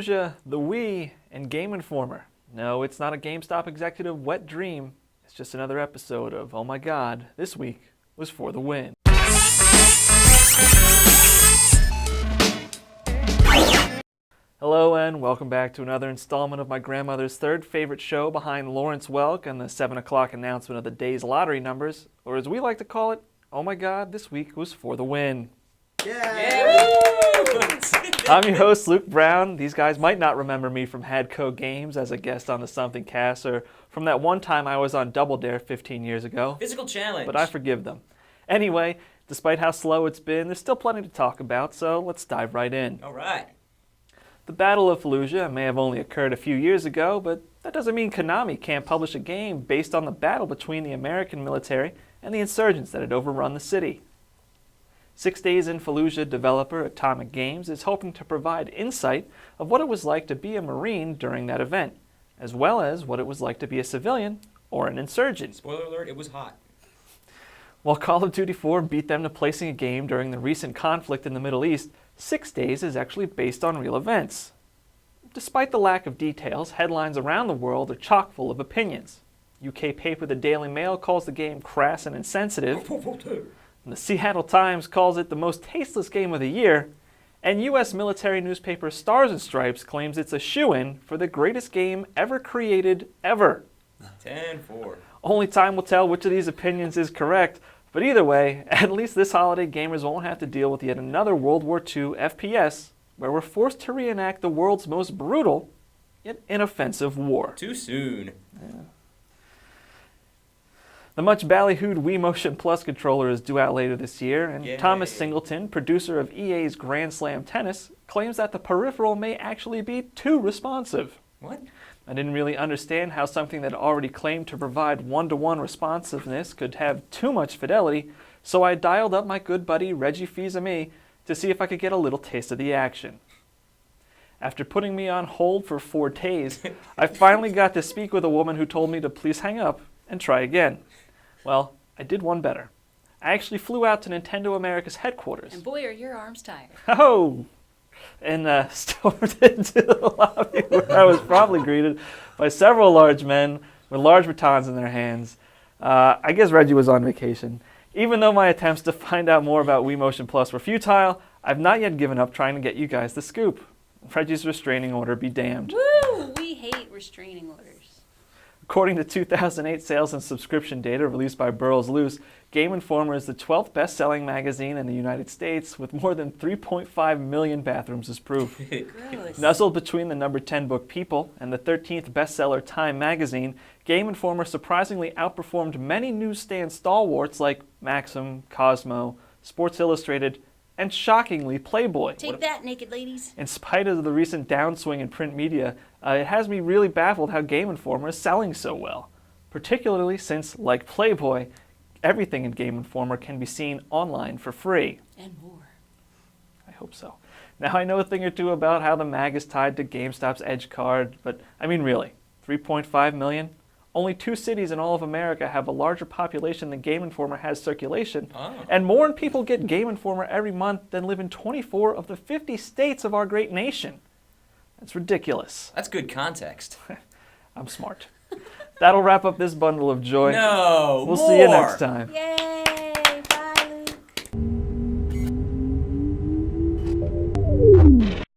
Fallujah, the Wii, and Game Informer. No, it's not a GameStop executive wet dream. It's just another episode of Oh My God, this week was for the win. Hello and welcome back to another installment of my grandmother's third favorite show behind Lawrence Welk and the 7 o'clock announcement of the day's lottery numbers, or as we like to call it, Oh My God, this week was for the win. Yeah! I'm your host, Luke Brown. These guys might not remember me from Hadco Games as a guest on the Something Cast or from that one time I was on Double Dare 15 years ago. Physical challenge. But I forgive them. Anyway, despite how slow it's been, there's still plenty to talk about, so let's dive right in. All right. The Battle of Fallujah may have only occurred a few years ago, but that doesn't mean Konami can't publish a game based on the battle between the American military and the insurgents that had overrun the city. 6 Days in Fallujah developer Atomic Games is hoping to provide insight of what it was like to be a Marine during that event, as well as what it was like to be a civilian or an insurgent. Spoiler alert, it was hot. While Call of Duty 4 beat them to placing a game during the recent conflict in the Middle East, 6 Days is actually based on real events. Despite the lack of details, headlines around the world are chock full of opinions. UK paper The Daily Mail calls the game crass and insensitive. And the Seattle Times calls it the most tasteless game of the year, and U.S. military newspaper Stars and Stripes claims it's a shoo-in for the greatest game ever created, ever. 10-4. Only time will tell which of these opinions is correct, but either way, at least this holiday gamers won't have to deal with yet another World War II FPS, where we're forced to reenact the world's most brutal, yet inoffensive war. Too soon. Yeah. The much ballyhooed Wii Motion Plus controller is due out later this year, and Yay. Thomas Singleton, producer of EA's Grand Slam Tennis, claims that the peripheral may actually be too responsive. What? I didn't really understand how something that already claimed to provide one-to-one responsiveness could have too much fidelity, so I dialed up my good buddy Reggie Fils-Aimé to see if I could get a little taste of the action. After putting me on hold for 4 days, I finally got to speak with a woman who told me to please hang up and try again. Well, I did one better. I actually flew out to Nintendo America's headquarters. And boy, are your arms tired. Oh! And stormed into the lobby where I was probably greeted by several large men with large batons in their hands. I guess Reggie was on vacation. Even though my attempts to find out more about Wii Motion Plus were futile, I've not yet given up trying to get you guys the scoop. Reggie's restraining order be damned. Woo! We hate restraining orders. According to 2008 sales and subscription data released by Burroughs Loose, Game Informer is the 12th best-selling magazine in the United States with more than 3.5 million bathrooms as proof. Gross. Nuzzled between the number 10 book People and the 13th bestseller Time magazine, Game Informer surprisingly outperformed many newsstand stalwarts like Maxim, Cosmo, Sports Illustrated, and shockingly Playboy. Take that, naked ladies. In spite of the recent downswing in print media, it has me really baffled how Game Informer is selling so well. Particularly since, like Playboy, everything in Game Informer can be seen online for free. And more. I hope so. Now I know a thing or two about how the mag is tied to GameStop's Edge card, but I mean really, 3.5 million? Only 2 cities in all of America have a larger population than Game Informer has circulation, and more people get Game Informer every month than live in 24 of the 50 states of our great nation. That's ridiculous. That's good context. I'm smart. That'll wrap up this bundle of joy. No, We'll more. see you next time. Yay!